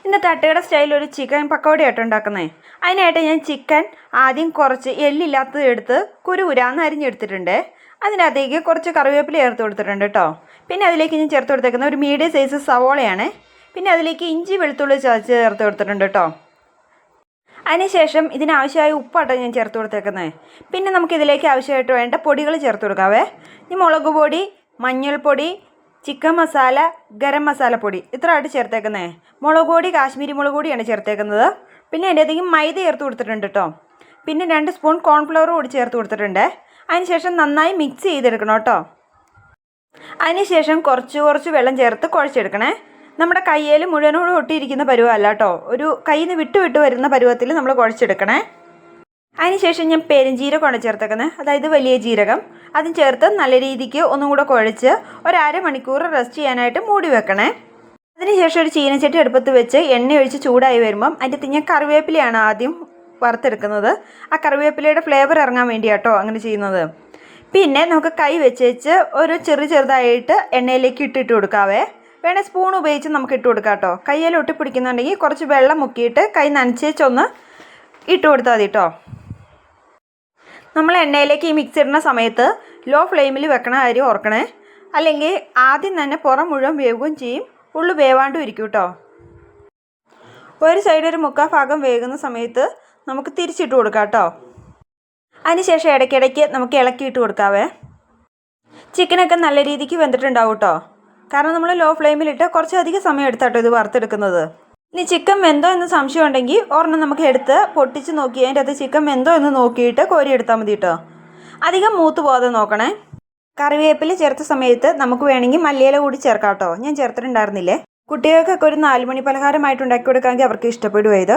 ഇന്ന് തട്ടുകട സ്റ്റൈലിൽ ഒരു ചിക്കൻ പക്കോടയായിട്ട് ഉണ്ടാക്കുന്നത്. അതിനായിട്ട് ഞാൻ ചിക്കൻ ആദ്യം കുറച്ച് എല്ലില്ലാത്തത് എടുത്ത് കുരുകുരാന്ന് അരിഞ്ഞെടുത്തിട്ടുണ്ട്. അതിനകത്തേക്ക് കുറച്ച് കറിവേപ്പില ചേർത്ത് കൊടുത്തിട്ടുണ്ട് കേട്ടോ. പിന്നെ അതിലേക്ക് ഞാൻ ചേർത്ത് കൊടുത്തേക്കുന്ന ഒരു മീഡിയം സൈസ് സവോളയാണ്. പിന്നെ അതിലേക്ക് ഇഞ്ചി വെളുത്തുള്ളി ചതച്ച് ചേർത്ത് കൊടുത്തിട്ടുണ്ട് കേട്ടോ. അതിനുശേഷം ഇതിനാവശ്യമായ ഉപ്പാട്ടോ ഞാൻ ചേർത്ത് കൊടുത്തേക്കുന്നത്. പിന്നെ നമുക്കിതിലേക്ക് ആവശ്യമായിട്ട് വേണ്ട പൊടികൾ ചേർത്ത് കൊടുക്കാവേ. ഈ മുളക് പൊടി, മഞ്ഞൾപ്പൊടി, ചിക്കൻ മസാല, ഗരം മസാലപ്പൊടി ഇത്രയായിട്ട് ചേർത്തേക്കുന്നത്. മുളക് പൊടി കാശ്മീരി മുളക് പൊടിയാണ് ചേർത്തേക്കുന്നത്. പിന്നെ അതിൻ്റെ അധികം മൈദ ചേർത്ത് കൊടുത്തിട്ടുണ്ട് കേട്ടോ. പിന്നെ 2 സ്പൂൺ കോൺഫ്ലവർ കൂടി ചേർത്ത് കൊടുത്തിട്ടുണ്ട്. അതിനുശേഷം നന്നായി മിക്സ് ചെയ്തെടുക്കണം കേട്ടോ. അതിനുശേഷം കുറച്ച് വെള്ളം ചേർത്ത് കുഴച്ചെടുക്കണേ. നമ്മുടെ കയ്യിൽ മുഴുവനോട് ഒട്ടിയിരിക്കുന്ന പരുവമല്ല കേട്ടോ. ഒരു കയ്യിൽ നിന്ന് വിട്ട് വരുന്ന പരുവത്തിൽ നമ്മൾ കുഴച്ചെടുക്കണേ. അതിനുശേഷം ഞാൻ പെരുംജീരകമാണ് ചേർത്തേക്കുന്നത്, അതായത് വലിയ ജീരകം. അതും ചേർത്ത് നല്ല രീതിക്ക് ഒന്നും കൂടെ കുഴച്ച് ഒരു അരമണിക്കൂർ റെസ്റ്റ് ചെയ്യാനായിട്ട് മൂടി വെക്കണേ. അതിനുശേഷം ഒരു ചീനച്ചട്ടി അടുപ്പത്ത് വെച്ച് എണ്ണ ഒഴിച്ച് ചൂടായി വരുമ്പം അതിൻ്റെ ഞാൻ കറിവേപ്പിലയാണ് ആദ്യം വറുത്തെടുക്കുന്നത്. ആ കറിവേപ്പിലയുടെ ഫ്ലേവർ ഇറങ്ങാൻ വേണ്ടിയാട്ടോ അങ്ങനെ ചെയ്യുന്നത്. പിന്നെ നമുക്ക് കൈ വെച്ച് ഒരു ചെറുതായിട്ട് എണ്ണയിലേക്ക് ഇട്ടിട്ട് കൊടുക്കാവേ. വേണേൽ സ്പൂൺ ഉപയോഗിച്ച് നമുക്ക് ഇട്ട് കൊടുക്കാം കേട്ടോ. കയ്യിൽ ഒട്ടിപ്പിടിക്കുന്നുണ്ടെങ്കിൽ കുറച്ച് വെള്ളം മുക്കിയിട്ട് കൈ നനച്ചേച്ചൊന്ന് ഇട്ട് കൊടുത്താൽ മതി കേട്ടോ. നമ്മൾ എണ്ണയിലേക്ക് ഈ മിക്സ് ഇടുന്ന സമയത്ത് ലോ ഫ്ലെയിമിൽ വെക്കണ കാര്യം ഓർക്കണേ. അല്ലെങ്കിൽ ആദ്യം തന്നെ പുറം മുഴുവൻ വേവുകയും ചെയ്യും, ഉള്ളു വേവാണ്ടും ഇരിക്കും കേട്ടോ. ഒരു സൈഡ് ഒരു 3/4 ഭാഗം വേകുന്ന സമയത്ത് നമുക്ക് തിരിച്ചിട്ട് കൊടുക്കാം കേട്ടോ. അതിനുശേഷം ഇടയ്ക്കിടയ്ക്ക് നമുക്ക് ഇളക്കിയിട്ട് കൊടുക്കാവേ. ചിക്കനൊക്കെ നല്ല രീതിക്ക് വെന്തിട്ടുണ്ടാവും കേട്ടോ. കാരണം നമ്മൾ ലോ ഫ്ലെയിമിലിട്ട് കുറച്ചധികം സമയം എടുത്താട്ടോ ഇത് വറുത്തെടുക്കുന്നത്. ഇനി ചിക്കൻ വെന്തോ എന്ന് സംശയം ഉണ്ടെങ്കിൽ ഒരെണ്ണം നമുക്ക് എടുത്ത് പൊട്ടിച്ച് നോക്കി അതിൻ്റെ അകത്ത് ചിക്കൻ വെന്തോ എന്ന് നോക്കിയിട്ട് കോരിയെടുത്താൽ മതി കേട്ടോ. അധികം മൂത്ത് പോകാതെ നോക്കണേ. കറിവേപ്പില ചേർത്ത സമയത്ത് നമുക്ക് വേണമെങ്കിൽ മല്ലിയില കൂടി ചേർക്കാം കേട്ടോ. ഞാൻ ചേർത്തിട്ടുണ്ടായിരുന്നില്ലേ. കുട്ടികൾക്കൊക്കെ ഒരു 4 മണി പലഹാരമായിട്ട് ഉണ്ടാക്കി കൊടുക്കാമെങ്കിൽ അവർക്ക് ഇഷ്ടപ്പെടുമോ ഇത്.